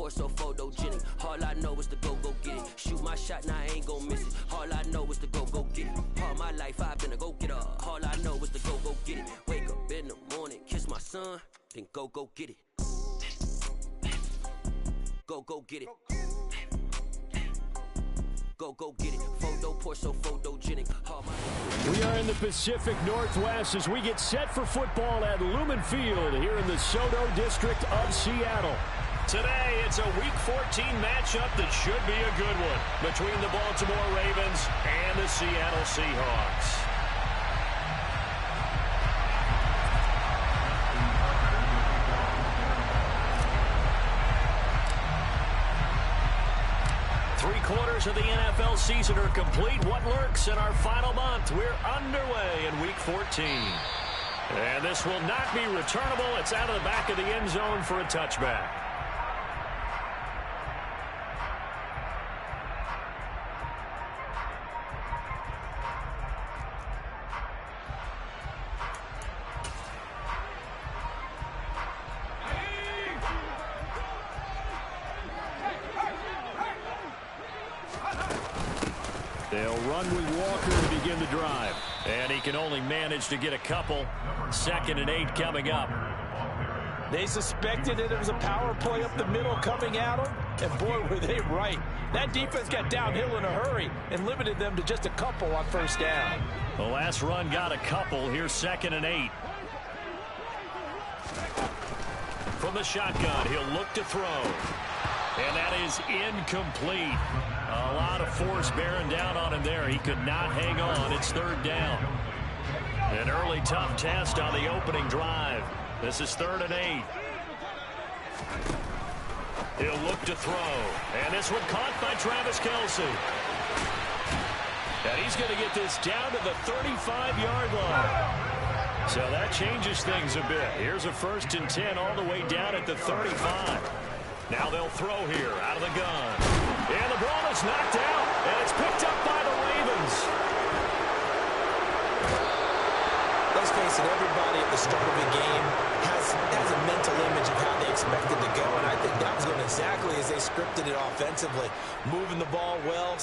pour so photogenic. All I know is to go get it. Shoot my shot, now I ain't gon' miss it. All I know is to go get it. All my life I've been a go-getter. All I know is to go get it. Wake up in the morning, kiss my son, then go get it. Go get it. Go get it. Photo pour so photogenic. We are in the Pacific Northwest as we get set for football at Lumen Field here in the SoDo district of Seattle. Today, it's a Week 14 matchup that should be a good one between the Baltimore Ravens and the Seattle Seahawks. Three-quarters of the NFL season are complete. What lurks in our final month? We're underway in Week 14. And this will not be returnable. It's out of the back of the end zone for a touchback. They'll run with Walker to begin the drive. And he can only manage to get a couple. 2nd and 8 coming up. They suspected that it was a power play up the middle coming at them. And boy, were they right. That defense got downhill in a hurry and limited them to just a couple on first down. The last run got a couple. Here's 2nd and 8. From the shotgun, he'll look to throw. And that is incomplete. A lot of force bearing down on him there. He could not hang on. It's 3rd down. An early tough test on the opening drive. This is 3rd and 8. He'll look to throw. And this one caught by Travis Kelce. And he's going to get this down to the 35-yard line. So that changes things a bit. Here's a 1st and 10 all the way down at the 35. Now they'll throw here out of the gun. And the ball is knocked out. And it's picked up by the Ravens. Let's face it, everybody at the start of a game has a mental image of how they expect it to go. And I think that was going exactly as they scripted it offensively. Moving the ball well.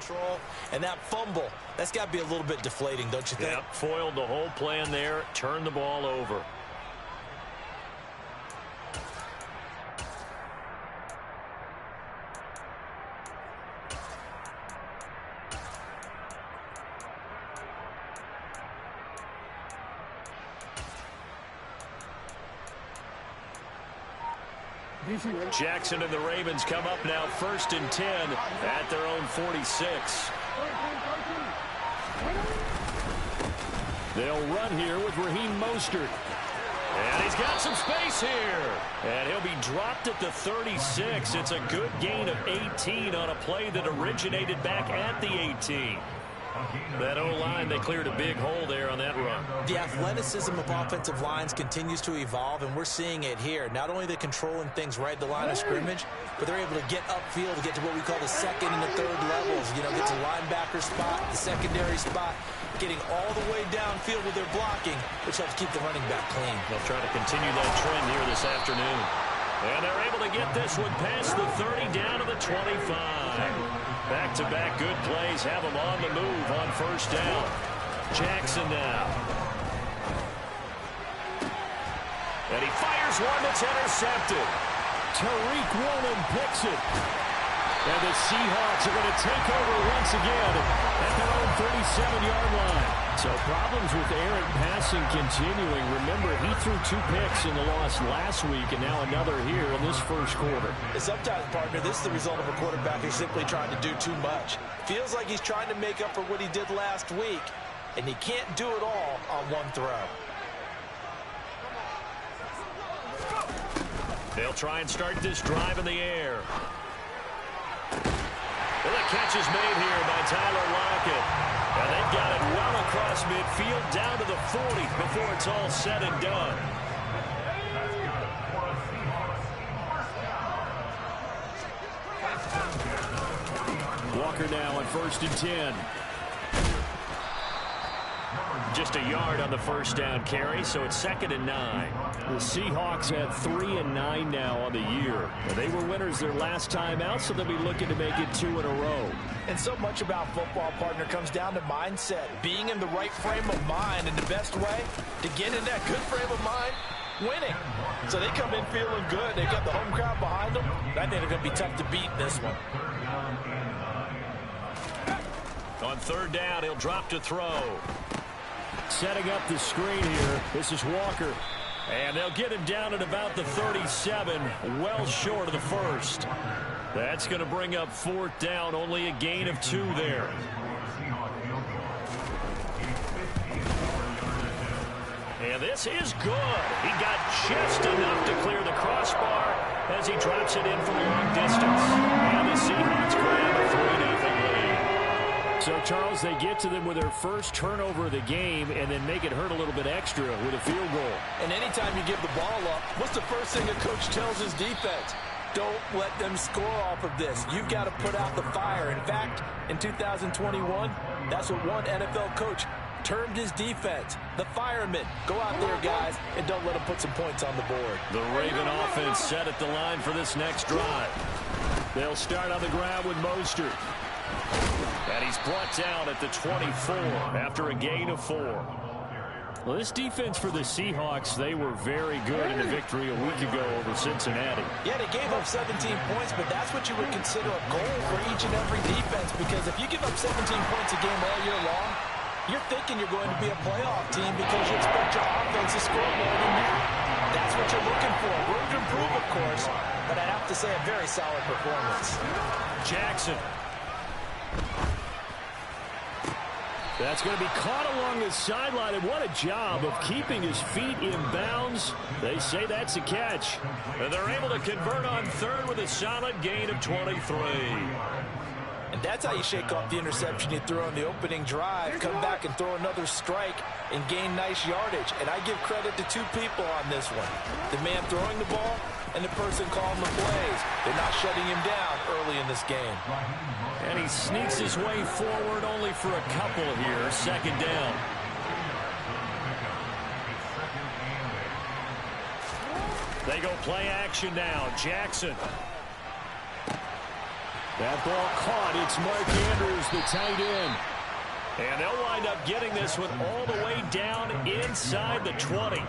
Control, and that fumble, that's got to be a little bit deflating, don't you think? Yep, foiled the whole plan there, turned the ball over. Jackson and the Ravens come up now 1st and 10 at their own 46. They'll run here with Raheem Mostert. And he's got some space here. And he'll be dropped at the 36. It's a good gain of 18 on a play that originated back at the 18. That O-line, they cleared a big hole there on that run. The athleticism of offensive lines continues to evolve, and we're seeing it here. Not only are they controlling things right at the line of scrimmage, but they're able to get upfield to get to what we call the second and the third levels. You know, get to linebacker spot, the secondary spot, getting all the way downfield with their blocking, which helps keep the running back clean. They'll try to continue that trend here this afternoon. And they're able to get this one past the 30 down to the 25. Back-to-back good plays have them on the move on first down. Jackson now. And he fires one that's intercepted. Tariq Woolen picks it. And the Seahawks are going to take over once again at their own 37-yard line. So problems with errant passing continuing. Remember, he threw 2 picks in the loss last week, and now another here in this first quarter. Sometimes, partner, this is the result of a quarterback who's simply trying to do too much. Feels like he's trying to make up for what he did last week, and he can't do it all on one throw. They'll try and start this drive in the air. Well, the catch is made here by Tyler Lockett. And they've got it well across midfield down to the 40 before it's all said and done. Walker now on 1st and 10. Just a yard on the first down carry, so it's 2nd and 9. The Seahawks have 3 and 9 now on the year. They were winners their last time out, so they'll be looking to make it 2 in a row. And so much about football, partner, comes down to mindset. Being in the right frame of mind, and the best way to get in that good frame of mind, winning. So they come in feeling good. They've got the home crowd behind them. I think they're going to be tough to beat in this one. On 3rd down, he'll drop to throw. Setting up the screen here. This is Walker. And they'll get him down at about the 37, well short of the first. That's going to bring up 4th down, only a gain of 2 there. And this is good. He got just enough to clear the crossbar as he drops it in from long distance. And the Seahawks grab a 3-0 lead. So, Charles, they get to them with their first turnover of the game and then make it hurt a little bit extra with a field goal. And anytime you give the ball up, what's the first thing a coach tells his defense? Don't let them score off of this. You've got to put out the fire. In fact, in 2021, that's what one NFL coach termed his defense, the firemen. Go out there, guys, and don't let them put some points on the board. The Raven offense set at the line for this next drive. They'll start on the ground with Mostert. And he's brought down at the 24 after a gain of 4. Well, this defense for the Seahawks, they were very good in the victory a week ago over Cincinnati. Yeah, they gave up 17 points, but that's what you would consider a goal for each and every defense, because if you give up 17 points a game all year long, you're thinking you're going to be a playoff team because you expect your offense to score more than that. That's what you're looking for. Room to improve, of course, but I'd have to say a very solid performance. Jackson. That's going to be caught along the sideline, and what a job of keeping his feet in bounds. They say that's a catch. And they're able to convert on 3rd with a solid gain of 23. And that's how you shake off the interception you threw on the opening drive, come back and throw another strike and gain nice yardage. And I give credit to 2 people on this one. The man throwing the ball and the person calling the plays. They're not shutting him down early in this game. And he sneaks his way forward only for a couple here. 2nd down. They go play action now. Jackson. That ball caught. It's Mark Andrews, the tight end. And they'll wind up getting this one all the way down inside the 20.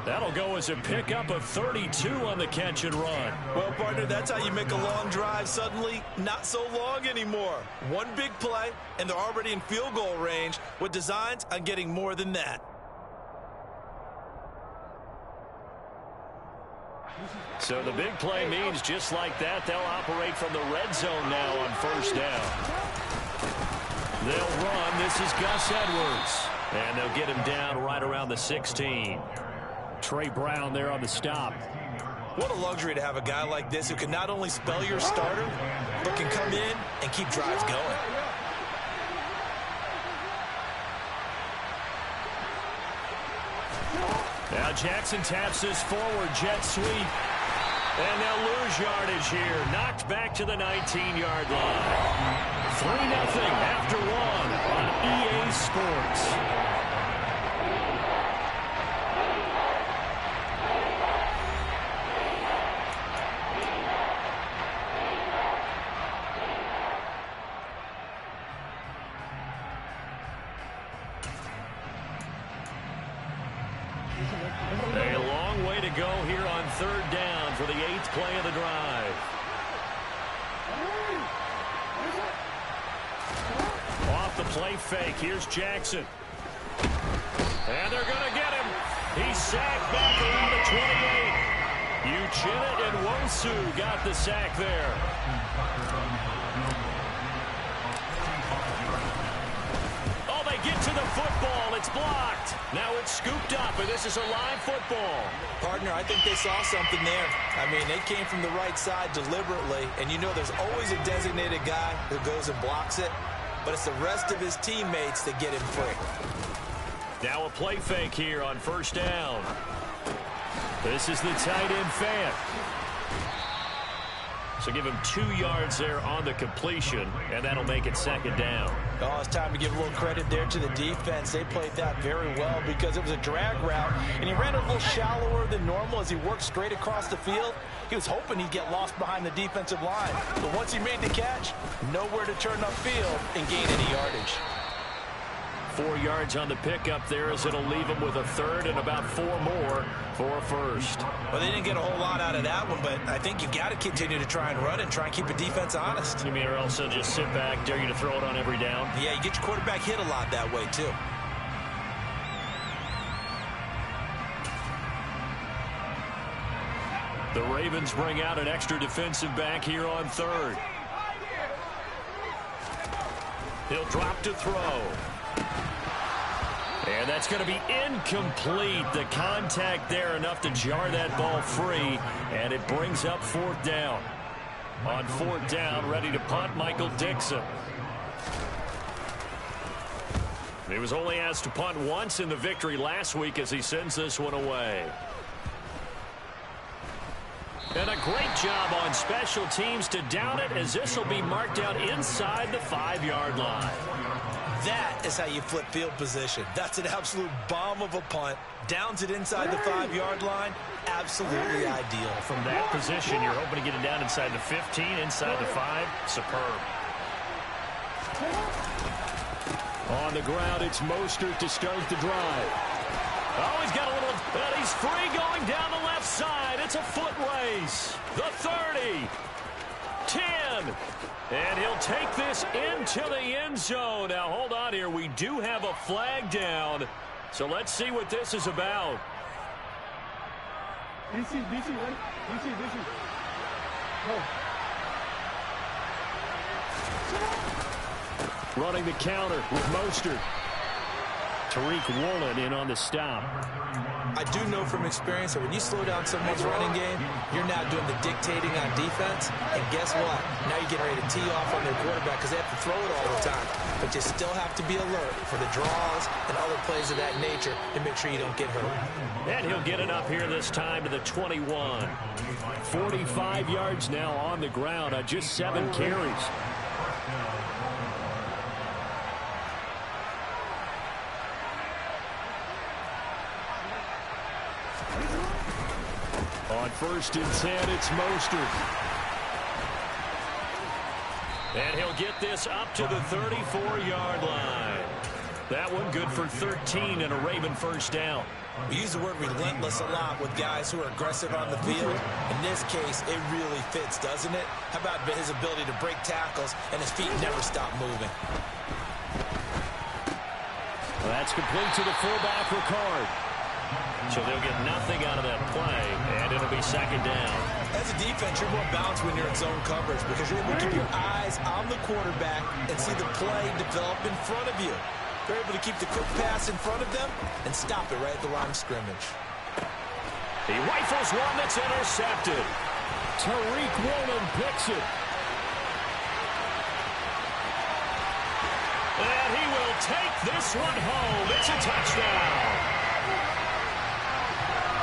That'll go as a pickup of 32 on the catch and run. Well, partner, that's how you make a long drive suddenly not so long anymore. One big play, and they're already in field goal range with designs on getting more than that. So the big play means just like that, they'll operate from the red zone now on 1st down. They'll run. This is Gus Edwards. And they'll get him down right around the 16. Trey Brown there on the stop. What a luxury to have a guy like this who can not only spell your starter, but can come in and keep drives going. Jackson taps this forward, jet sweep. And they'll lose yardage here. Knocked back to the 19-yard line. 3-0 after one on EA Sports. A long way to go here on third down for the 8th play of the drive. Off the play fake. Here's Jackson. And they're going to get him. He's sacked back around the 28. Uchenna and Nwosu got the sack there. Oh, they get to the football. It's blocked. Now it's scooped up, and this is a live football. Partner, I think they saw something there. I mean, they came from the right side deliberately, and you know there's always a designated guy who goes and blocks it, but it's the rest of his teammates that get him free. Now a play fake here on first down. This is the tight end Fant. So give him 2 yards there on the completion, and that'll make it second down. Oh, it's time to give a little credit there to the defense. They played that very well because it was a drag route, and he ran a little shallower than normal as he worked straight across the field. He was hoping he'd get lost behind the defensive line. But once he made the catch, nowhere to turn upfield and gain any yardage. 4 yards on the pickup there as it'll leave him with a third and about 4 more for a first. Well, they didn't get a whole lot out of that one, but I think you got to continue to try and run and try and keep the defense honest. You mean or else they'll just sit back, dare you to throw it on every down? Yeah, you get your quarterback hit a lot that way, too. The Ravens bring out an extra defensive back here on third. He'll drop to throw. And that's going to be incomplete. The contact there enough to jar that ball free, and it brings up fourth down. On fourth down, ready to punt, Michael Dickson. He was only asked to punt once in the victory last week as he sends this one away. And a great job on special teams to down it as this will be marked out inside the 5-yard line. That is how you flip field position. That's an absolute bomb of a punt. Downs it inside the 5-yard line. Absolutely ideal. From that position, you're hoping to get it down inside the 15, inside the 5. Superb. On the ground, it's Mostert to start the drive. Oh, he's got a little, and he's free going down the left side. It's a foot race. The 30, 10, and he'll take this into the end zone. Now, hold on here. We do have a flag down, so let's see what this is about. DC, right? DC. Oh. Running the counter with Mostert. Tariq Woolen in on the stop. I do know from experience that when you slow down someone's running game, you're now doing the dictating on defense. And guess what? Now you're getting ready to tee off on their quarterback because they have to throw it all the time. But you still have to be alert for the draws and other plays of that nature to make sure you don't get hurt. And he'll get it up here this time to the 21. 45 yards now on the ground on just 7 carries. On 1st and 10, it's Mostert. And he'll get this up to the 34-yard line. That one good for 13 and a Raven first down. We use the word relentless a lot with guys who are aggressive on the field. In this case, it really fits, doesn't it? How about his ability to break tackles and his feet never stop moving? Well, that's complete to the fullback, Ricard. So they'll get nothing out of that play, and it'll be second down. As a defense, you're more balanced when you're in zone coverage because you're able to keep your eyes on the quarterback and see the play develop in front of you. They're able to keep the quick pass in front of them and stop it right at the line of scrimmage. He rifles one that's intercepted. Tariq Woolen picks it. And he will take this one home. It's a touchdown.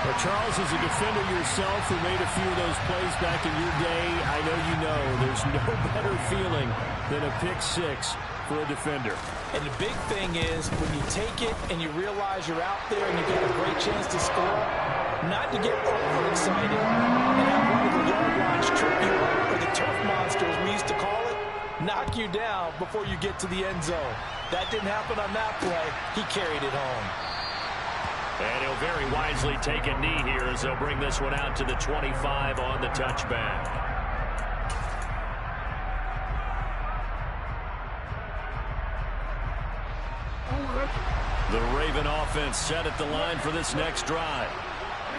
Well, Charles, as a defender yourself who made a few of those plays back in your day, I know you know there's no better feeling than a pick six for a defender. And the big thing is when you take it and you realize you're out there and you've got a great chance to score, not to get overexcited and have one of the yard lines trip you up, or the turf monster, as we used to call it, knock you down before you get to the end zone. That didn't happen on that play. He carried it home. And he'll very wisely take a knee here as they'll bring this one out to the 25 on the touchback. The Raven offense set at the line for this next drive.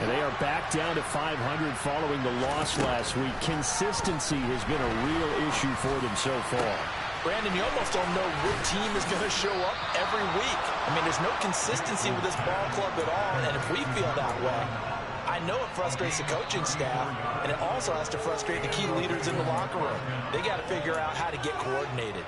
And they are back down to 500 following the loss last week. Consistency has been a real issue for them so far. Brandon, you almost don't know what team is going to show up every week. I mean, there's no consistency with this ball club at all, and if we feel that way, I know it frustrates the coaching staff, and it also has to frustrate the key leaders in the locker room. They got to figure out how to get coordinated.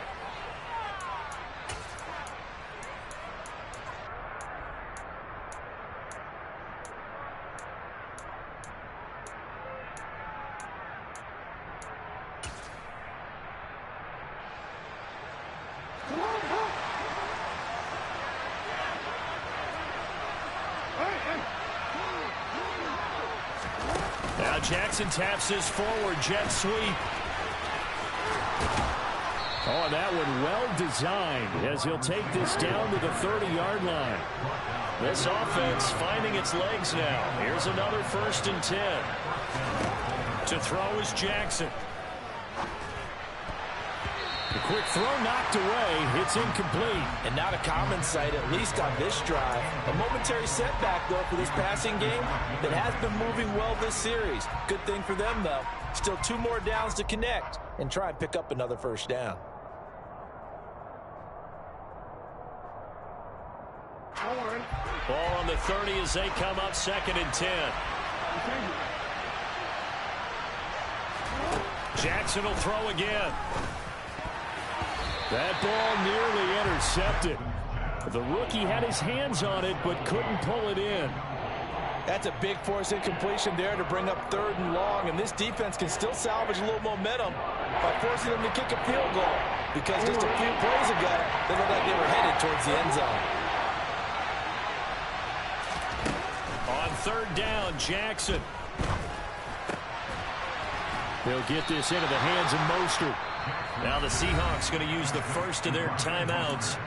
Now Jackson taps his forward jet sweep. Oh, that one well designed as he'll take this down to the 30-yard line. This offense finding its legs now. Here's another 1st and 10. To throw is Jackson. The quick throw knocked away. It's incomplete. And not a common sight, at least on this drive. A momentary setback, though, for this passing game that has been moving well this series. Good thing for them, though. Still 2 more downs to connect and try and pick up another 1st down. Ball on the 30 as they come up 2nd and 10. Jackson will throw again. That ball nearly intercepted. The rookie had his hands on it but couldn't pull it in. That's a big force incompletion there to bring up 3rd and long, and this defense can still salvage a little momentum by forcing them to kick a field goal, because just a few plays ago, they looked like they were headed towards the end zone. On 3rd down, Jackson. They'll get this into the hands of Mostert. Now the Seahawks going to use the first of their timeouts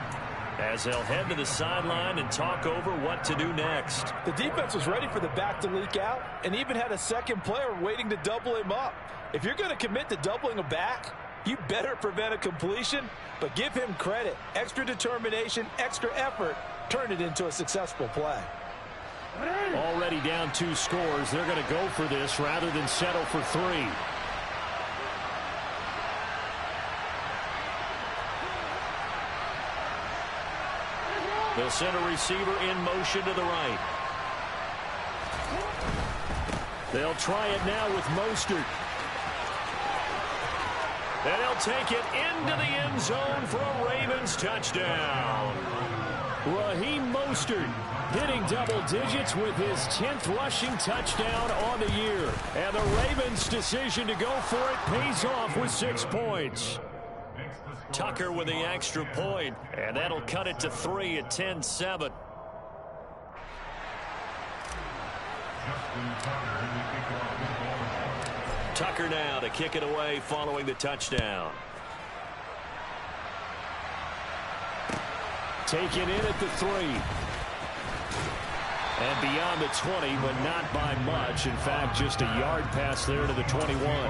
as they'll head to the sideline and talk over what to do next. The defense was ready for the back to leak out and even had a second player waiting to double him up. If you're going to commit to doubling a back, you better prevent a completion, but give him credit. Extra determination, extra effort, turn it into a successful play. Already down 2 scores. They're going to go for this rather than settle for 3. They'll send a receiver in motion to the right. They'll try it now with Mostert. And he'll take it into the end zone for a Ravens touchdown. Raheem Mostert hitting double digits with his 10th rushing touchdown on the year. And the Ravens' decision to go for it pays off with 6 points. Tucker with the extra point, and that'll cut it to 3 at 10-7. Tucker now to kick it away following the touchdown. Taken in at the 3. And beyond the 20, but not by much. In fact, just a yard pass there to the 21.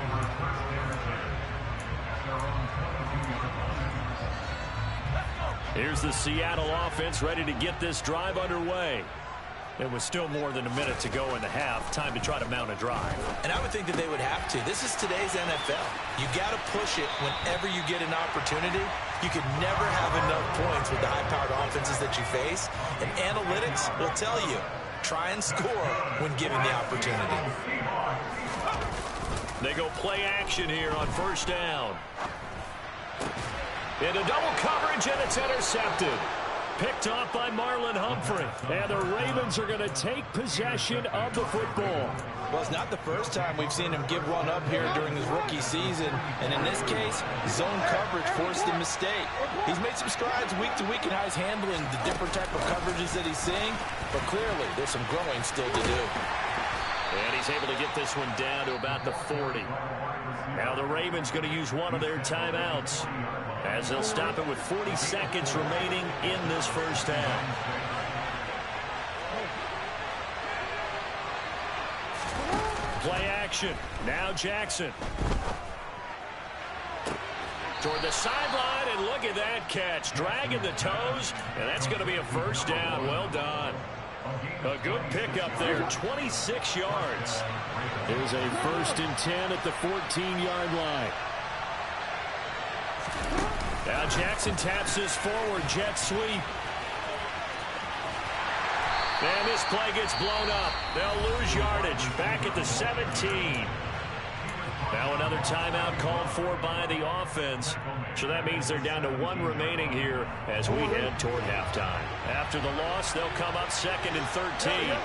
Here's the Seattle offense ready to get this drive underway. It was still more than a minute to go in the half. Time to try to mount a drive. And I would think that they would have to. This is today's NFL. You got to push it whenever you get an opportunity. You can never have enough points with the high-powered offenses that you face. And analytics will tell you, try and score when given the opportunity. They go play action here on 1st down. Into double coverage, and it's intercepted. picked off by Marlon Humphrey. And the Ravens are going to take possession of the football. Well, it's not the first time we've seen him give one up here during his rookie season. And in this case, zone coverage forced the mistake. He's made some strides week to week in how he's handling the different type of coverages that he's seeing. But clearly, there's some growing still to do. And he's able to get this one down to about the 40. Now the Ravens going to use one of their timeouts as they'll stop it with 40 seconds remaining in this first half. Play action. Now Jackson. Toward the sideline, and look at that catch. Dragging the toes, and that's going to be a first down. Well done. A good pickup there, 26 yards. There's a 1st and 10 at the 14-yard line. Now Jackson taps this forward, jet sweep. And this play gets blown up. They'll lose yardage back at the 17. Now another timeout called for by the offense. So that means they're down to 1 remaining here as we head toward halftime. After the loss, they'll come up 2nd and 13.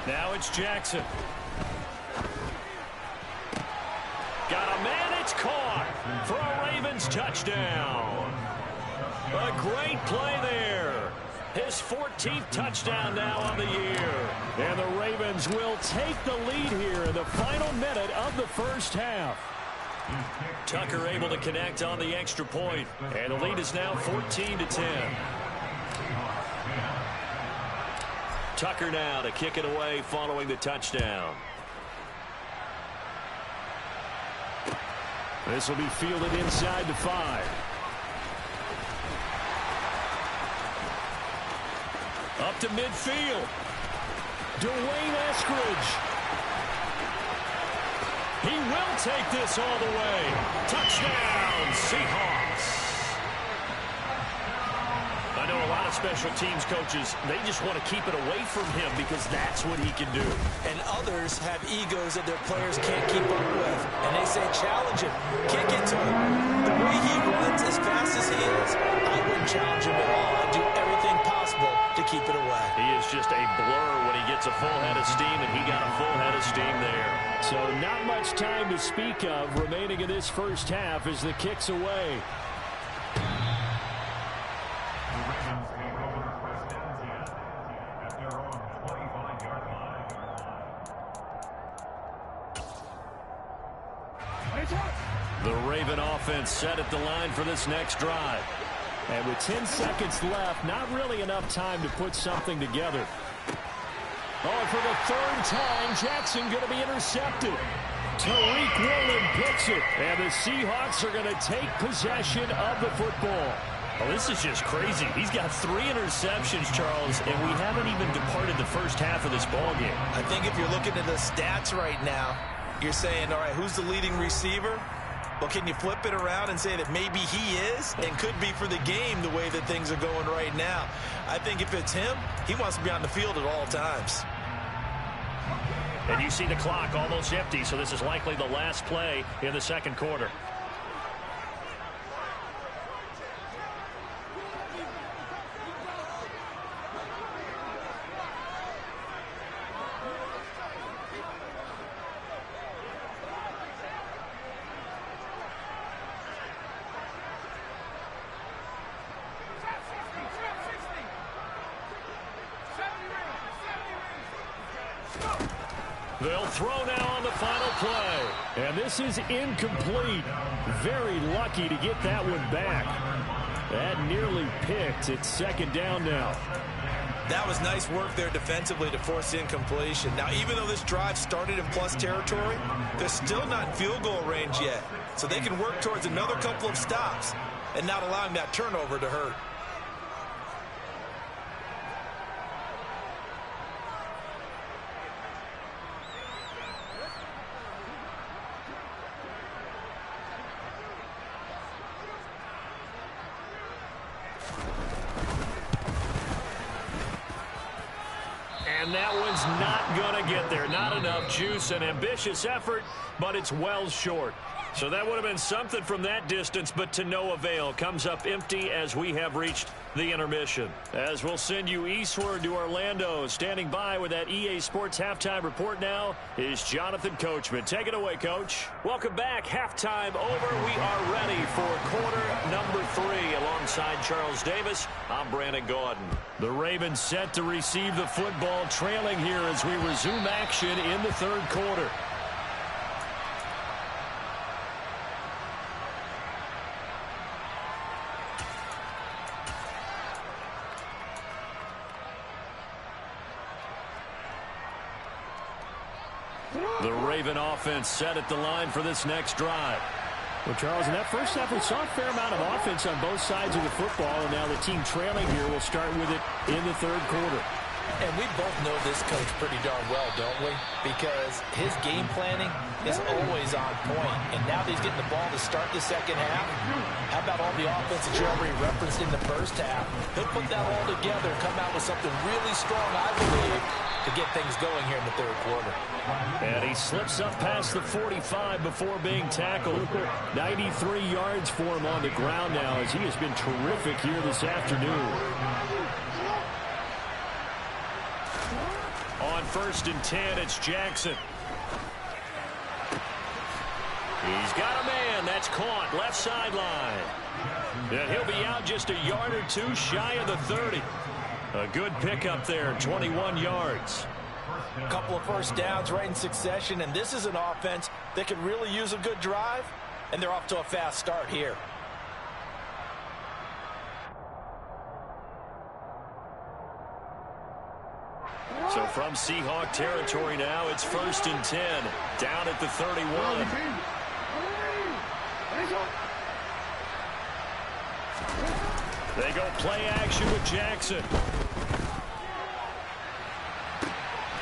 Now it's Jackson. Got a man, it's caught for a Ravens touchdown. A great play there. His 14th touchdown now on the year. And the Ravens will take the lead here in the final minute of the first half. Tucker able to connect on the extra point. And the lead is now 14-10. Tucker now to kick it away following the touchdown. This will be fielded inside the 5. Up to midfield. Dwayne Eskridge. He will take this all the way. Touchdown, Seahawks. I know a lot of special teams coaches, they just want to keep it away from him because that's what he can do. And others have egos that their players can't keep up with. And they say, challenge him. Kick it to him. The way he runs as fast as he is, I wouldn't challenge him at all. I'd do everything possible to keep it away. He is just a blur when he gets a full head of steam, and he got a full head of steam there. So not much time to speak of remaining in this first half as the kick's away. The Raven offense set at the line for this next drive. And with 10 seconds left, not really enough time to put something together. Oh, for the 3rd time, Jackson going to be intercepted. Tariq Woolen picks it. And the Seahawks are going to take possession of the football. Oh, this is just crazy. He's got 3 interceptions, Charles, and we haven't even departed the first half of this ballgame. I think if you're looking at the stats right now, you're saying, all right, who's the leading receiver? Well, can you flip it around and say that maybe he is and could be for the game the way that things are going right now? I think if it's him, he wants to be on the field at all times. And you see the clock almost empty, so this is likely the last play in the second quarter. They'll throw now on the final play. And this is incomplete. Very lucky to get that one back. That nearly picked. It's 2nd down now. That was nice work there defensively to force incompletion. Now, even though this drive started in plus territory, they're still not in field goal range yet. So they can work towards another couple of stops and not allowing that turnover to hurt. And that one's not going to get there. Not enough juice. An ambitious effort, but it's well short. So that would have been something from that distance, but to no avail. Comes up empty as we have reached the intermission. As we'll send you eastward to Orlando. Standing by with that EA Sports halftime report now is Jonathan Coachman. Take it away, Coach. Welcome back. Halftime over. We are ready for quarter number 3. Alongside Charles Davis, I'm Brandon Gaudin. The Ravens set to receive the football, trailing here as we resume action in the third quarter. The Raven offense set at the line for this next drive. Well, Charles, in that first half, we saw a fair amount of offense on both sides of the football, and now the team trailing here will start with it in the third quarter. And we both know this coach pretty darn well, don't we? Because his game planning is always on point. And now that he's getting the ball to start the second half, how about all the offense that you already referenced in the first half? He'll put that all together, come out with something really strong, I believe, to get things going here in the third quarter. And he slips up past the 45 before being tackled. 93 yards for him on the ground now, as he has been terrific here this afternoon. On 1st and 10, it's Jackson. He's got a man. That's caught. Left sideline. And he'll be out just a yard or two shy of the 30. A good pickup there, 21 yards. A couple of first downs right in succession, and this is an offense that could really use a good drive, and they're off to a fast start here. So from Seahawk territory now, it's 1st and 10, down at the 31. They go play action with Jackson.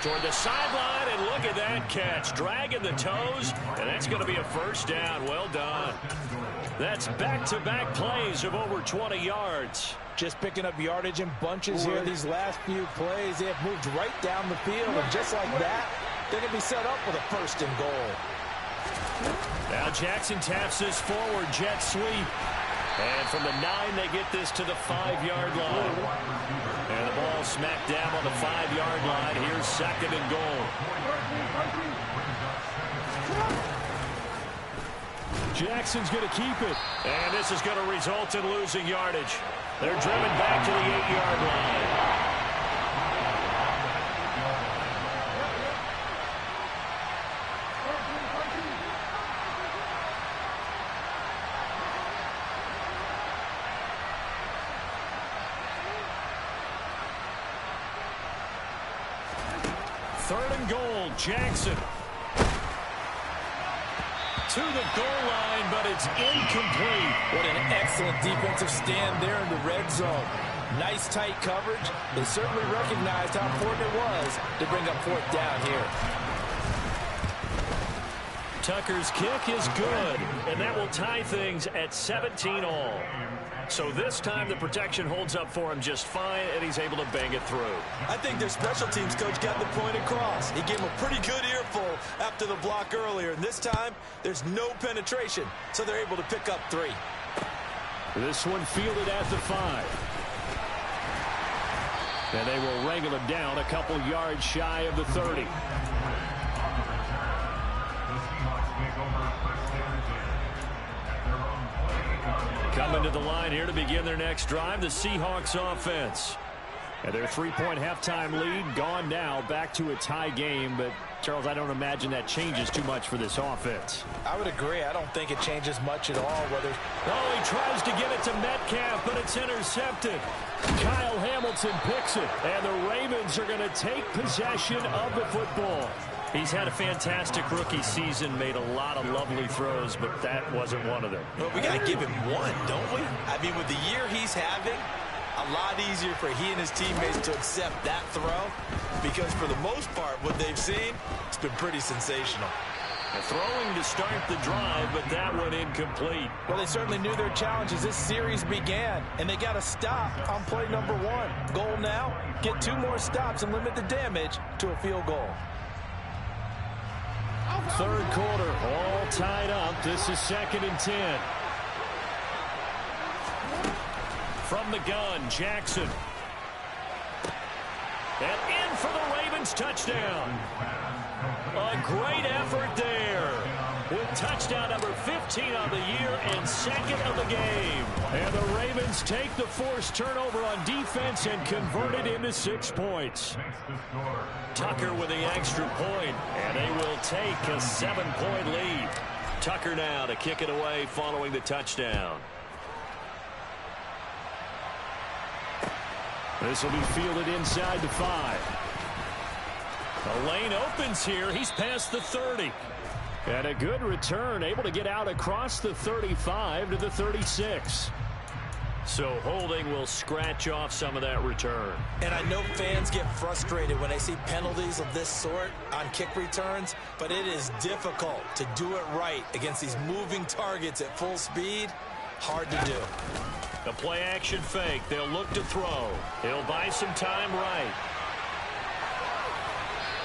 Toward the sideline, and look at that catch. Dragging the toes, and that's going to be a first down. Well done. That's back-to-back plays of over 20 yards. Just picking up yardage in bunches here these last few plays. They have moved right down the field, and just like that, they're going to be set up with a 1st and goal. Now Jackson taps this forward jet sweep. And from the 9, they get this to the 5-yard line. And the ball smacked down on the 5-yard line. Here's 2nd and goal. Jackson's going to keep it. And this is going to result in losing yardage. They're driven back to the 8-yard line. Jackson to the goal line, but it's incomplete. What an excellent defensive stand there in the red zone. Nice tight coverage. They certainly recognized how important it was to bring up 4th down here. Tucker's kick is good, and that will tie things at 17 all. So this time the protection holds up for him just fine, and he's able to bang it through. I think their special teams coach got the point across. He gave him a pretty good earful after the block earlier, and this time there's no penetration, so they're able to pick up 3. This one fielded at the 5. And they will wrangle him down a couple yards shy of the 30. Coming to the line here to begin their next drive, the Seahawks offense. And their 3-point halftime lead gone now, back to a tie game. But, Charles, I don't imagine that changes too much for this offense. I would agree. I don't think it changes much at all. Oh, he tries to get it to Metcalf, but it's intercepted. Kyle Hamilton picks it, and the Ravens are going to take possession of the football. He's had a fantastic rookie season, made a lot of lovely throws, but that wasn't one of them. Well, we got to give him one, don't we? I mean, with the year he's having, a lot easier for he and his teammates to accept that throw, because for the most part, what they've seen, it's been pretty sensational. Throwing to start the drive, but that one incomplete. Well, they certainly knew their challenge as this series began, and they got to stop on play number 1. Goal now, get 2 more stops and limit the damage to a field goal. Third quarter, all tied up. This is 2nd and 10. From the gun, Jackson. And in for the Ravens touchdown. A great effort there. With touchdown number 15 on the year and 2nd of the game. And the Ravens take the forced turnover on defense and convert it into 6 points. Tucker with the extra point, and they will take a 7-point lead. Tucker now to kick it away following the touchdown. This will be fielded inside the 5. The lane opens here. He's past the 30. And a good return, able to get out across the 35 to the 36. So holding will scratch off some of that return. And I know fans get frustrated when they see penalties of this sort on kick returns, but it is difficult to do it right against these moving targets at full speed. Hard to do. The play action fake. They'll look to throw. He'll buy some time right.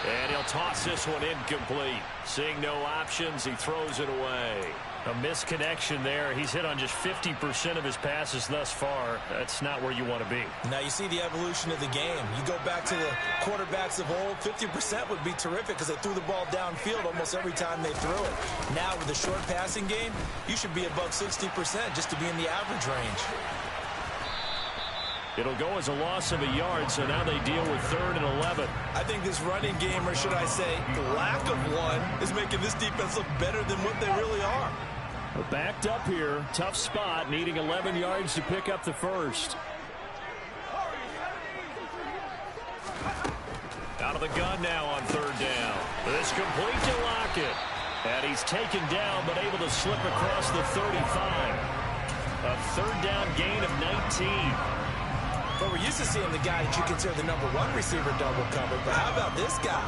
And he'll toss this one incomplete. Seeing no options, he throws it away. A misconnection there. He's hit on just 50% of his passes thus far. That's not where you want to be. Now you see the evolution of the game. You go back to the quarterbacks of old, 50% would be terrific because they threw the ball downfield almost every time they threw it. Now with the short passing game, you should be above 60% just to be in the average range. It'll go as a loss of a yard, so now they deal with 3rd and 11. I think this running game, or should I say lack of one, is making this defense look better than what they really are. We're backed up here. Tough spot, needing 11 yards to pick up the first. Out of the gun now on 3rd down. This complete to Lockett. And he's taken down, but able to slip across the 35. A 3rd down gain of 19. But we're used to seeing the guy that you consider the #1 receiver double covered. But how about this guy?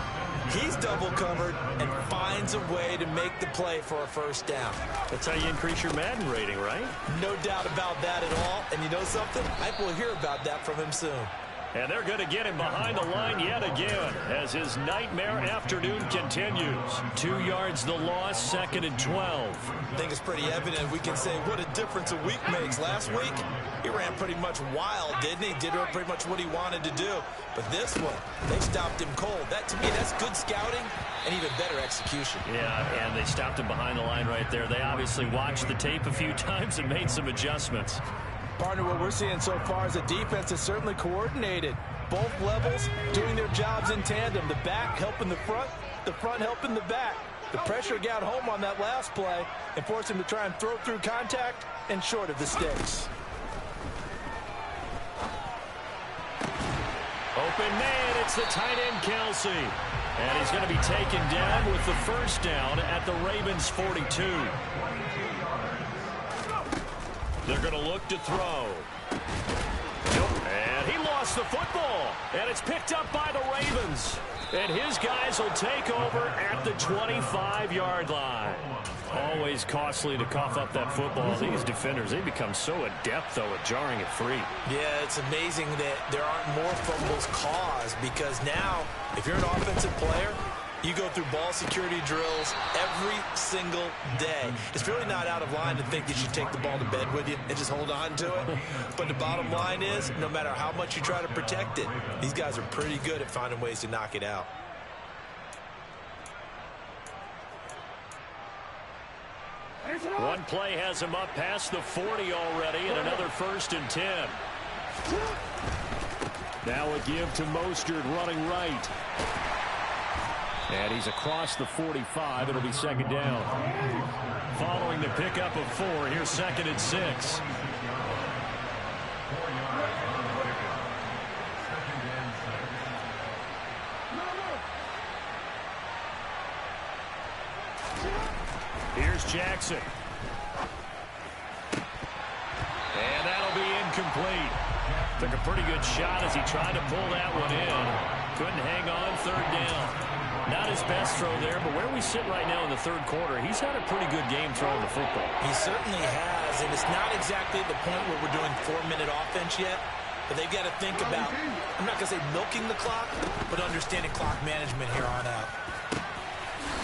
He's double covered and finds a way to make the play for a first down. That's how you increase your Madden rating, right? No doubt about that at all. And you know something? I will hear about that from him soon. And they're going to get him behind the line yet again as his nightmare afternoon continues. 2 yards the loss, 2nd and 12. I think it's pretty evident. We can say what a difference a week makes. Last week, he ran pretty much wild, didn't he? Did pretty much what he wanted to do. But this one, they stopped him cold. That, to me, that's good scouting and even better execution. Yeah, and they stopped him behind the line right there. They obviously watched the tape a few times and made some adjustments. Partner, what we're seeing so far is the defense is certainly coordinated. Both levels doing their jobs in tandem. The back helping the front helping the back. The pressure got home on that last play and forced him to try and throw through contact and short of the sticks. Open man, it's the tight end Kelsey. And he's going to be taken down with the first down at the Ravens 42. They're going to look to throw. And he lost the football. And it's picked up by the Ravens. And his guys will take over at the 25-yard line. Always costly to cough up that football. These defenders, they become so adept, though, at jarring it free. Yeah, it's amazing that there aren't more fumbles caused because now, if you're an offensive player, you go through ball security drills every single day. It's really not out of line to think that you take the ball to bed with you and just hold on to it. But the bottom line is, no matter how much you try to protect it, these guys are pretty good at finding ways to knock it out. One play has him up past the 40 already, and another 1st and 10. Now a give to Mostert running right. And he's across the 45. It'll be 2nd down. Following the pickup of 4, here's 2nd and 6. Here's Jackson. And that'll be incomplete. Took a pretty good shot as he tried to pull that one in. Couldn't hang on, 3rd down. Not his best throw there, but where we sit right now in the 3rd quarter, he's had a pretty good game throwing the football. He certainly has, and it's not exactly the point where we're doing 4-minute offense yet, but they've got to think about, I'm not going to say milking the clock, but understanding clock management here on out.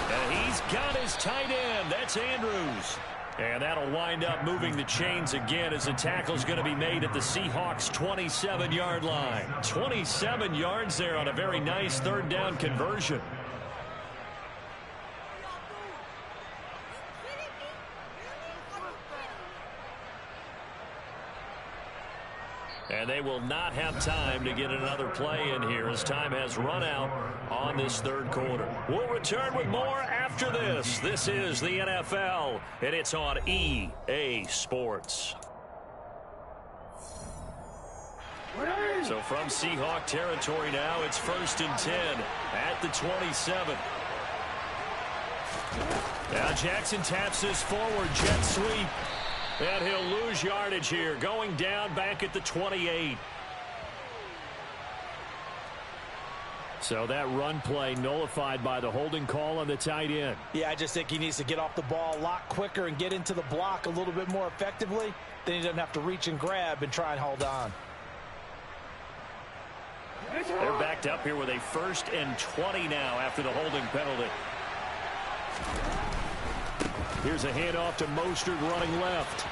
And He's got his tight end. That's Andrews. And that'll wind up moving the chains again as the tackle's going to be made at the Seahawks' 27-yard line. 27 yards there on a very nice third down conversion. And they will not have time to get another play in here as time has run out on this third quarter. We'll return with more after this. This is the NFL, and it's on EA Sports. So from Seahawk territory now, it's 1st and 10 at the 27. Now Jackson taps this forward, jet sweep. And he'll lose yardage here, going down back at the 28. So that run play nullified by the holding call on the tight end. Yeah, I just think he needs to get off the ball a lot quicker and get into the block a little bit more effectively. Then he doesn't have to reach and grab and try and hold on. They're backed up here with a 1st and 20 now after the holding penalty. Here's a handoff to Mostert running left.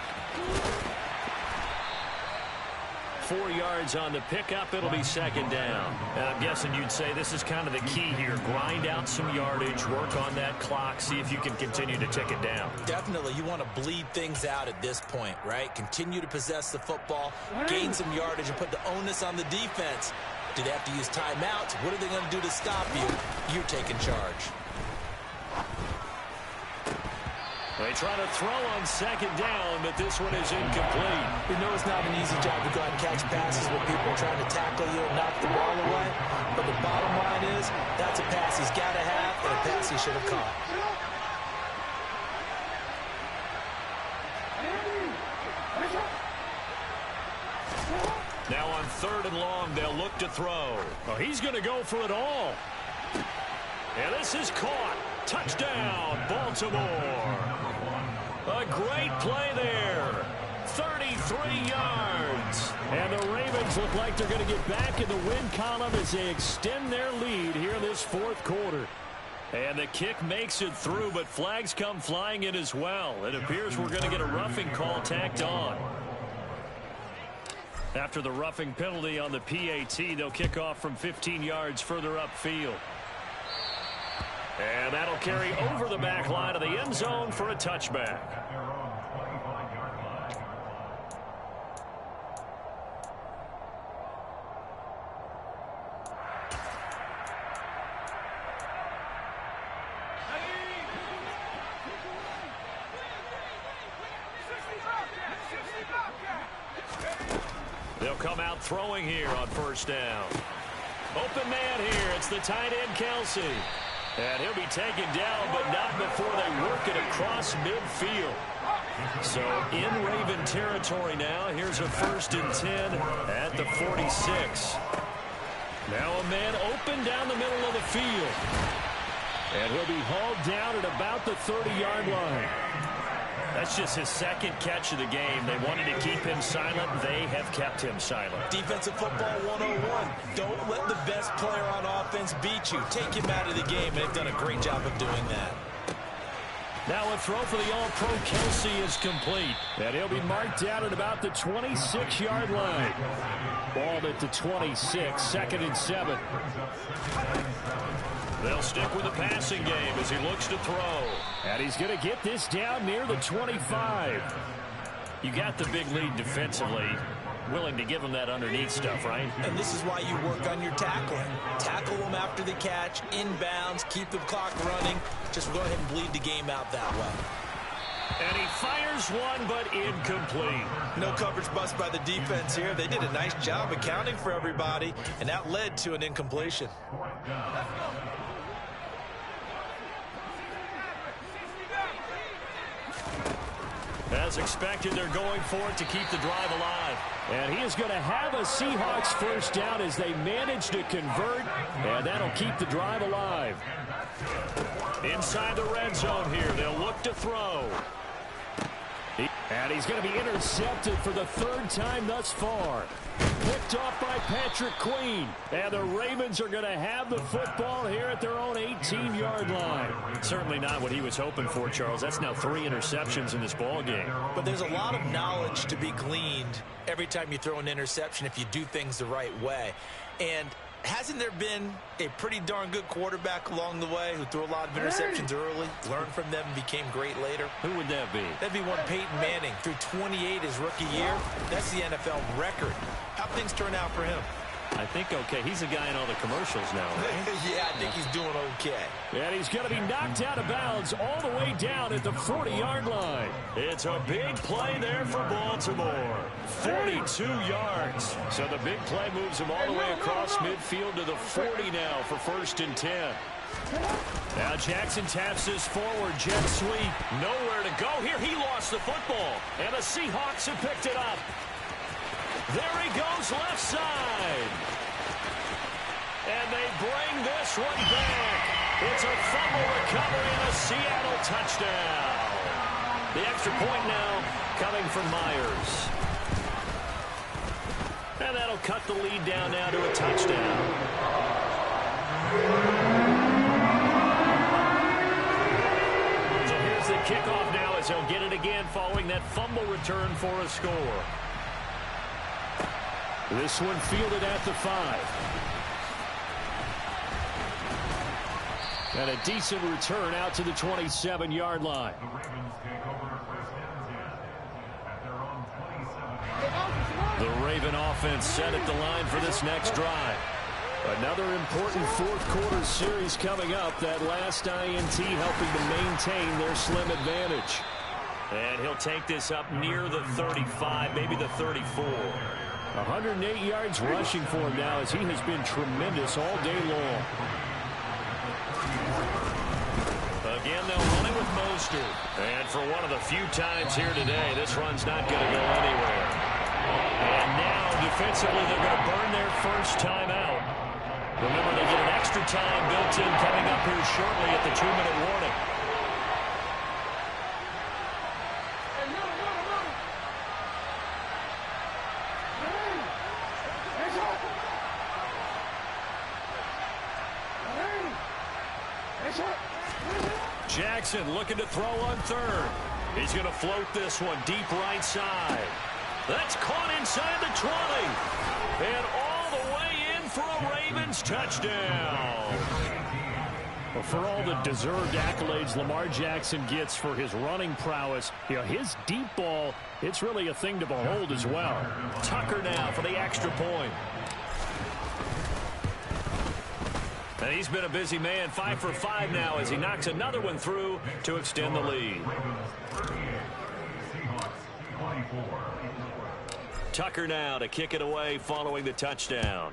4 yards on the pickup. It'll be 2nd down. And I'm guessing you'd say this is kind of the key here. Grind out some yardage, work on that clock, see if you can continue to tick it down. Definitely. You want to bleed things out at this point, right? Continue to possess the football, gain some yardage, and put the onus on the defense. Do they have to use timeouts? What are they going to do to stop you? You're taking charge. They try to throw on 2nd down, but this one is incomplete. You know it's not an easy job to go out and catch passes when people are trying to tackle you and knock the ball away. But the bottom line is, that's a pass he's got to have and a pass he should have caught. Now on 3rd and long, they'll look to throw. Oh, he's going to go for it all. And this is caught. Touchdown, Baltimore. A great play there. 33 yards. And the Ravens look like they're going to get back in the win column as they extend their lead here in this 4th quarter. And the kick makes it through, but flags come flying in as well. It appears we're going to get a roughing call tacked on. After the roughing penalty on the PAT, they'll kick off from 15 yards further upfield. And that'll carry over the back line of the end zone for a touchback. They'll come out throwing here on 1st down. Open man here. It's the tight end, Kelsey. And he'll be taken down, but not before they work it across midfield. So in Raven territory now. Here's a 1st and 10 at the 46. Now a man open down the middle of the field. And he'll be hauled down at about the 30-yard line. That's just his 2nd catch of the game. They wanted to keep him silent. They have kept him silent. Defensive football 101. Don't let the best player on offense beat you. Take him out of the game. They've done a great job of doing that. Now a throw for the All-Pro Kelsey is complete. And he'll be marked down at about the 26-yard line. Ball at the 26, 2nd and 7. They'll stick with the passing game as he looks to throw. And he's going to get this down near the 25. You got the big lead defensively. Willing to give him that underneath stuff, right? And this is why you work on your tackling. Tackle them after the catch, inbounds, keep the clock running. Just go ahead and bleed the game out that way. And he fires one, but incomplete. No coverage bust by the defense here. They did a nice job accounting for everybody, and that led to an incompletion. As expected, they're going for it to keep the drive alive. And he is going to have a Seahawks 1st down as they manage to convert, and that'll keep the drive alive. Inside the red zone here, they'll look to throw. And he's going to be intercepted for the third time thus far. Picked off by Patrick Queen. And the Ravens are going to have the football here at their own 18-yard line. Certainly not what he was hoping for, Charles. That's now 3 interceptions in this ball game. But there's a lot of knowledge to be gleaned every time you throw an interception if you do things the right way. And hasn't there been a pretty darn good quarterback along the way who threw a lot of interceptions early, learned from them, and became great later? Who would that be? That'd be one Peyton Manning. Threw 28 his rookie year. That's the NFL record. How'd things turn out for him? I think okay. He's a guy in all the commercials now, right? Yeah, I think he's doing okay. And he's going to be knocked out of bounds all the way down at the 40-yard line. It's a big play there for Baltimore. 42 yards. So the big play moves him all the way across midfield to the 40 now for 1st and 10. Now Jackson taps this forward. Jet sweep. Nowhere to go here. He lost the football. And the Seahawks have picked it up. There he goes left side. And they bring this one back. It's a fumble recovery and a Seattle touchdown. The extra point now coming from Myers. And that'll cut the lead down now to a touchdown. So here's the kickoff now as he'll get it again following that fumble return for a score. This one fielded at the 5. And a decent return out to the 27-yard line. The Raven offense set at the line for this next drive. Another important fourth-quarter series coming up. That last INT helping to maintain their slim advantage. And he'll take this up near the 35, maybe the 34. 108 yards rushing for him now as he has been tremendous all day long. Again, they'll run it with Mostert. And for one of the few times here today, this run's not going to go anywhere. And now, defensively, they're going to burn their first time out. Remember, they get an extra time built in coming up here shortly at the 2-minute warning. Jackson looking to throw on 3rd. He's going to float this one deep right side. That's caught inside the 20. And all the way in for a Ravens touchdown. Well, for all the deserved accolades Lamar Jackson gets for his running prowess, his deep ball, it's really a thing to behold as well. Tucker now for the extra point. And he's been a busy man, 5 for 5 now as he knocks another one through to extend the lead. Tucker now to kick it away following the touchdown.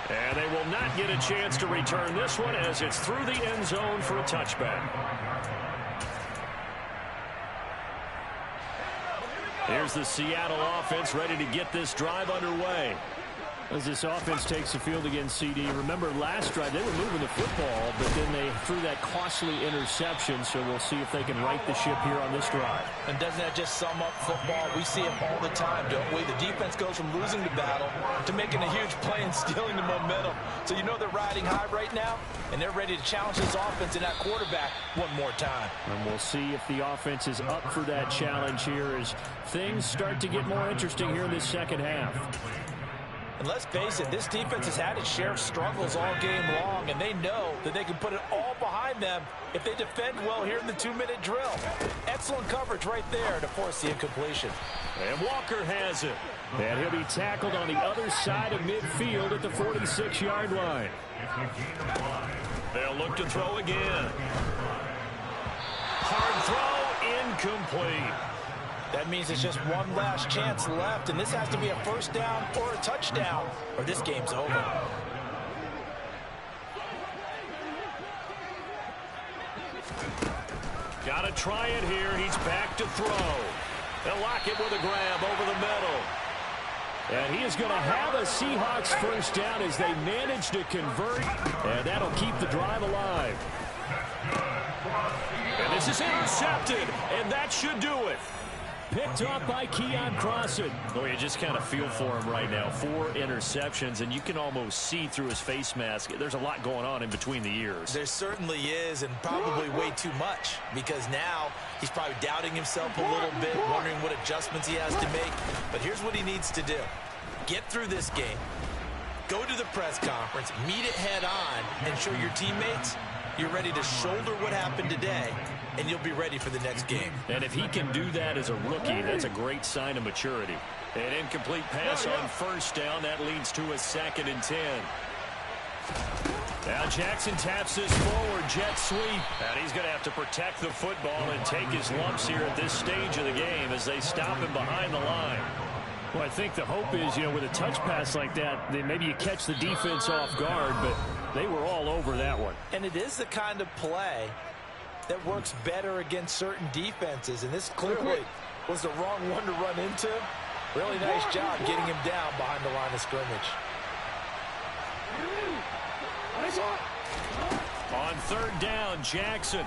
And they will not get a chance to return this one as it's through the end zone for a touchback. Here's the Seattle offense ready to get this drive underway. As this offense takes the field against CD, remember last drive they were moving the football, but then they threw that costly interception, so we'll see if they can right the ship here on this drive. And doesn't that just sum up football? We see it all the time, don't we? The defense goes from losing the battle to making a huge play and stealing the momentum. So you know they're riding high right now, and they're ready to challenge this offense and that quarterback one more time. And we'll see if the offense is up for that challenge here as things start to get more interesting here in this second half. And let's face it, this defense has had its share of struggles all game long, and they know that they can put it all behind them if they defend well here in the 2-minute drill. Excellent coverage right there to force the incompletion. And Walker has it. And he'll be tackled on the other side of midfield at the 46-yard line. They'll look to throw again. Hard throw, incomplete. That means it's just one last chance left, and this has to be a first down or a touchdown, or this game's over. Got to try it here. He's back to throw. They'll lock it with a grab over the middle. And he is going to have a Seahawks first down as they manage to convert, and that'll keep the drive alive. This is intercepted, and that should do it. Picked off by Keon Crossen. Oh, you just kind of feel for him right now. 4 interceptions, and you can almost see through his face mask. There's a lot going on in between the ears. There certainly is, and probably way too much, because now he's probably doubting himself a little bit, wondering what adjustments he has to make. But here's what he needs to do. Get through this game, go to the press conference, meet it head on, and show your teammates you're ready to shoulder what happened today, and you'll be ready for the next game. And if he can do that as a rookie, that's a great sign of maturity. An incomplete pass on first down. That leads to a 2nd and 10. Now Jackson taps this forward jet sweep. And he's going to have to protect the football and take his lumps here at this stage of the game as they stop him behind the line. Well, I think the hope is, with a touch pass like that, then maybe you catch the defense off guard, but they were all over that one. And it is the kind of play that works better against certain defenses, and this clearly was the wrong one to run into. Really nice job getting him down behind the line of scrimmage. On 3rd down, Jackson.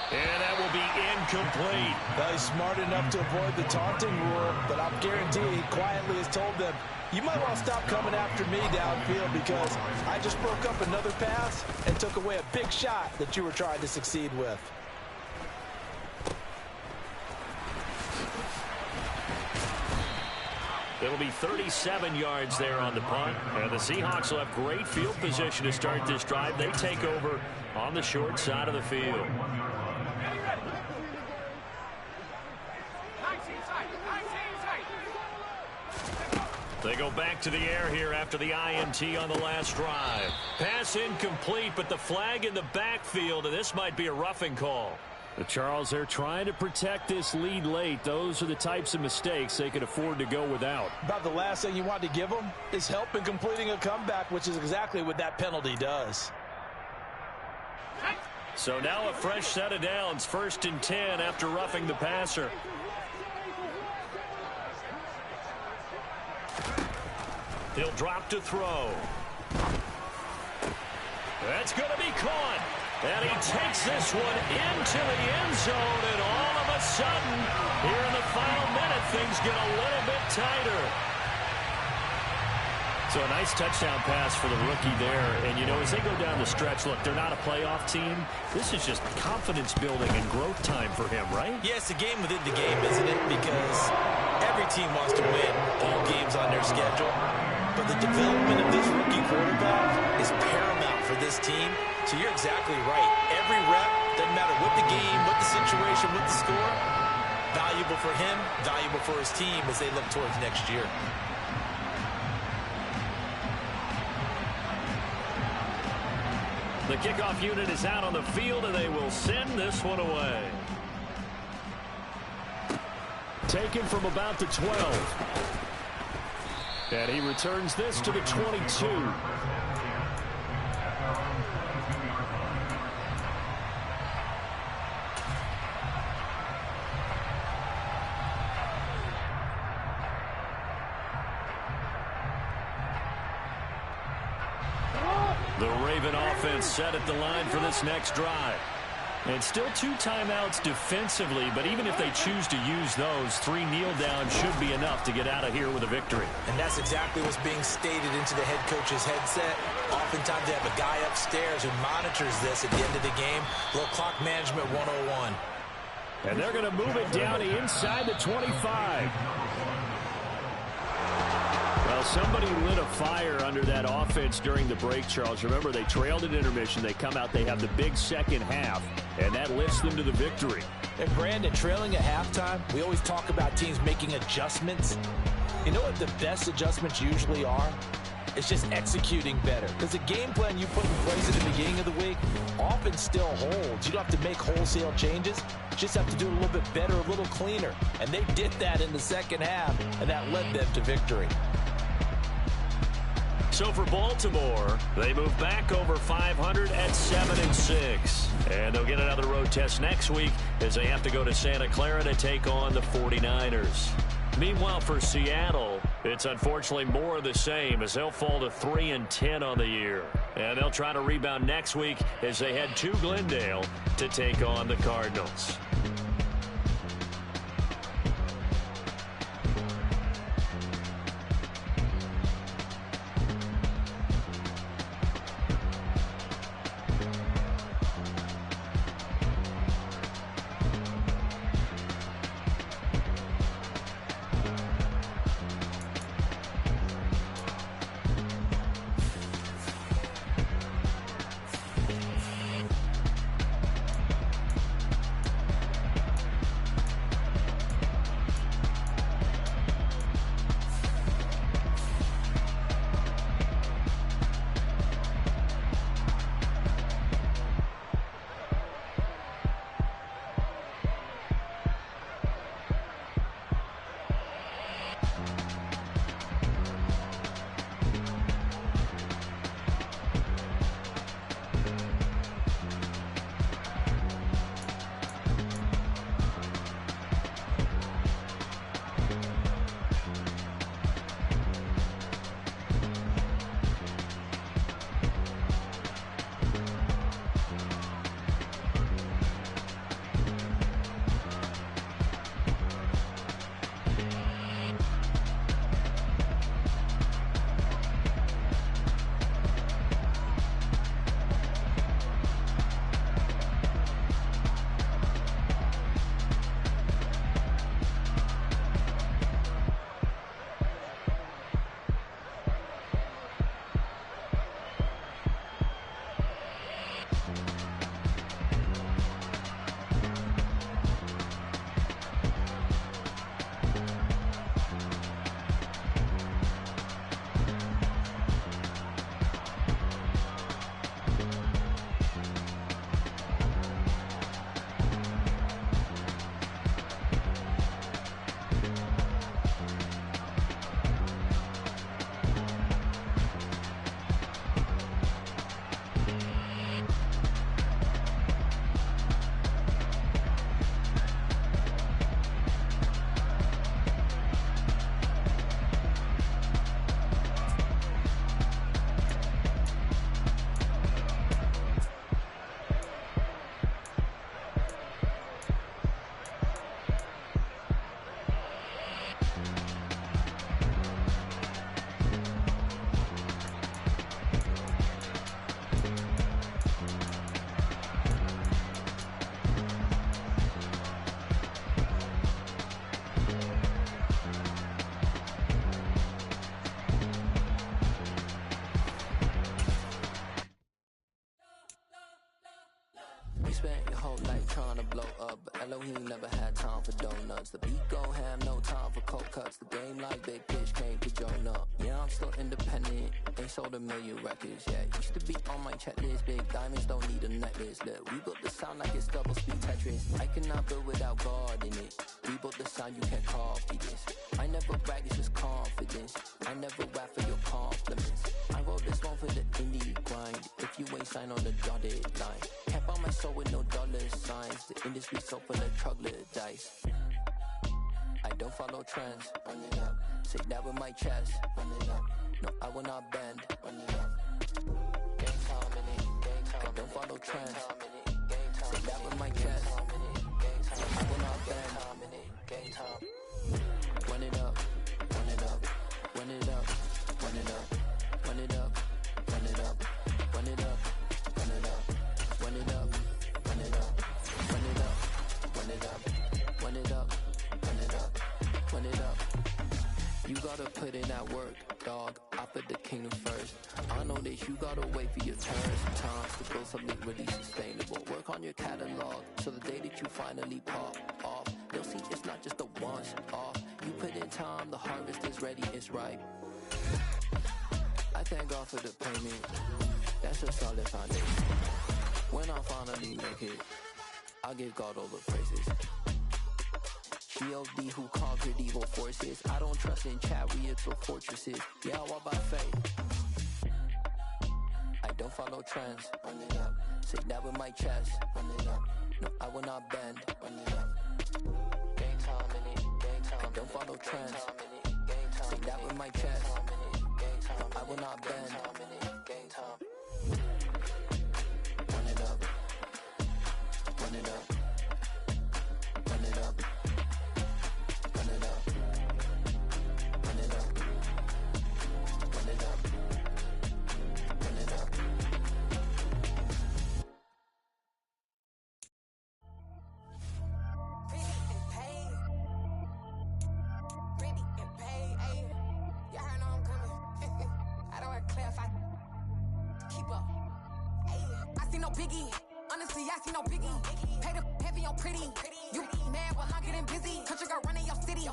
And that will be incomplete. Well, he's smart enough to avoid the taunting rule, but I'm guaranteed he quietly has told them, you might want to stop coming after me downfield because I just broke up another pass and took away a big shot that you were trying to succeed with. It'll be 37 yards there on the punt. And the Seahawks will have great field position to start this drive. They take over on the short side of the field. They go back to the air here after the INT on the last drive. Pass incomplete, but the flag in the backfield, and this might be a roughing call. Charles, they're trying to protect this lead late. Those are the types of mistakes they could afford to go without. About the last thing you want to give them is help in completing a comeback, which is exactly what that penalty does. So now a fresh set of downs, 1st and 10 after roughing the passer. He'll drop to throw. That's going to be caught. And he takes this one into the end zone, and all of a sudden, here in the final minute, things get a little bit tighter. So a nice touchdown pass for the rookie there. And, as they go down the stretch, look, they're not a playoff team. This is just confidence building and growth time for him, right? Yeah, it's a game within the game, isn't it? Because every team wants to win all games on their schedule. But the development of this rookie quarterback is paramount for this team. So you're exactly right. Every rep, doesn't matter what the game, what the situation, what the score, valuable for him, valuable for his team as they look towards next year. The kickoff unit is out on the field, and they will send this one away. Taken from about the 12. And he returns this to the 22. The Raven offense set at the line for this next drive. And still 2 timeouts defensively, but even if they choose to use those, 3 kneel downs should be enough to get out of here with a victory. And that's exactly what's being stated into the head coach's headset. Oftentimes they have a guy upstairs who monitors this at the end of the game. Little clock management 101. And they're going to move it down to inside the 25. Well, somebody lit a fire under that offense during the break, Charles. Remember, they trailed at intermission. They come out, they have the big second half, and that lifts them to the victory. And, Brandon, trailing at halftime, we always talk about teams making adjustments. You know what the best adjustments usually are? It's just executing better. Because the game plan you put in place at the beginning of the week often still holds. You don't have to make wholesale changes. You just have to do it a little bit better, a little cleaner. And they did that in the second half, and that led them to victory. So for Baltimore, they move back over 500 at 7-6. And they'll get another road test next week as they have to go to Santa Clara to take on the 49ers. Meanwhile, for Seattle, It's unfortunately more of the same as they'll fall to 3-10 on the year. And they'll try to rebound next week as they head to Glendale to take on the Cardinals. Spent your whole life trying to blow up, but Elohim never had time for donuts. The beat go ham, no time for cold cuts. The game like Big Pitch came to join up. Yeah, I'm still independent, ain't sold a million records yet. Used to be on my checklist, big diamonds don't need a necklace. Look, we built the sound like it's double speed Tetris. I cannot build without God in it. We built the sound, you can't copy this. I never brag, it's just confidence. I never rap for your compliments. I wrote this one for the indie grind. If you ain't signed on the dotted line, can't buy my soul with no dollar signs. The industry so full of troglodytes. I don't follow trends. Run it up. Say that with my chest. Run it up. No, I will not bend. Run it up. Gang time in it. Gang time. I don't follow trends. Say that with my chest. I will not bend. Gang time. Run it up. Run it up. Run it up. Run it up. Run it up. Run it up. Run it up. Run it up. Run it up. Run it up. Run it up. Run it up. Run it up. Run it up. Run it up. You gotta put in that work, dog. I put the kingdom first. I know that you gotta wait for your turn sometimes to build something really sustainable. Work on your catalog so the day that you finally pop off, they'll see it's not just a once off. You put in time, the harvest is ready, it's ripe. I thank God for the payment. That's a solid foundation. When I finally make it, I give God all the praises. G.O.D. who conquered evil forces. I don't trust in chariots or fortresses. Yeah, I walk by faith. I don't follow trends. Run it up. Say that with my chest. Run it up. No, I will not bend. Run it up. Gang time in it. Gang time. I don't follow trends. Take that with my chest. I will not bend. Run it up. Run it up. Run it up. Run it up. Run it up. Run it up. Run it up. Biggie, honestly, I see no biggie. Pay the heavy on pretty. You mad while I'm getting busy. Country girl running your city.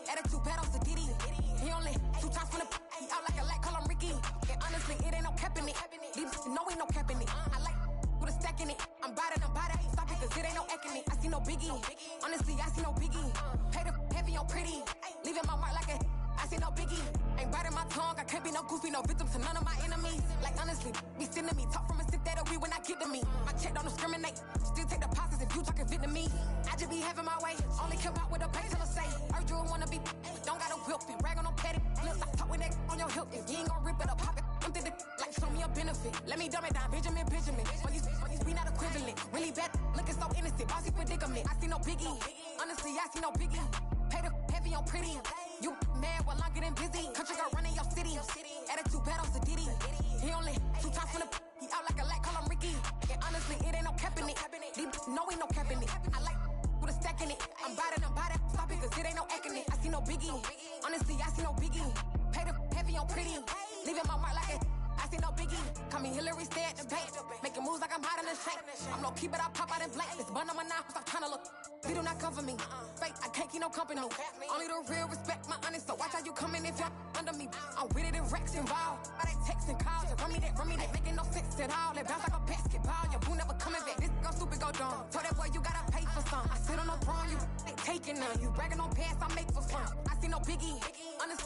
Attitude bad on Diddy. He only 2 times from the he out like a light, call him Ricky. And honestly, it ain't no cap in it. These no ain't no cap in it. I like with a stack in it. I'm about it. Stop it, cause it ain't no acting it. I see no biggie. Honestly, I see no biggie. Pay the heavy on pretty. Leaving my mark like a I see no biggie. Ain't biting my tongue. I can't be no goofy, no victim to none of my enemies. Like honestly, be sending me talk from a sip that we when I get to me. My check don't discriminate. Still take deposits if you talking Vietnamese. I just be having my way. Only come out with a pay till I say. Urge you wanna be, don't got a whip and rag on no petty. Flips, I talk with that on your hip. If you ain't gon' rip it up, pop it. I'm thinking like show me a benefit. Let me dumb it down, Benjamin. We not equivalent. Really bad, looking so innocent. Bossy predicament. I see no biggie. Honestly, I see no biggie. Pay the heavy on pretty. You mad while I'm getting busy. Country girl running your city. Attitude bad on Diddy. He only 2 times from the he out like a light, call him Ricky. And honestly, it ain't no cap in it. These no ain't no cap in it. I like with a stack in it. I'm about it. Stop it, cause it ain't no acting it. I see no biggie. Honestly, I see no biggie. Pay the heavy on pretty. Leaving my mark like a I see no biggie. Call me Hillary, stay at the bank. Making moves like I'm hot in the shank. I'm low key, but I pop out in blank. This bun on my knife, stop trying to look. They do not cover me. Fake, I can't keep no company. Only the real respect my honest. So watch how you coming if you're under me. I'm with it in Rex involved. I they text and calls. Run me that, making no sense at all. They bounce like a basketball. Your boo never coming back. This go stupid, go dumb. Tell that boy you gotta pay for some. I sit on no throne, you ain't taking none. You bragging on pants, I make for fun. I see no biggie. Honestly,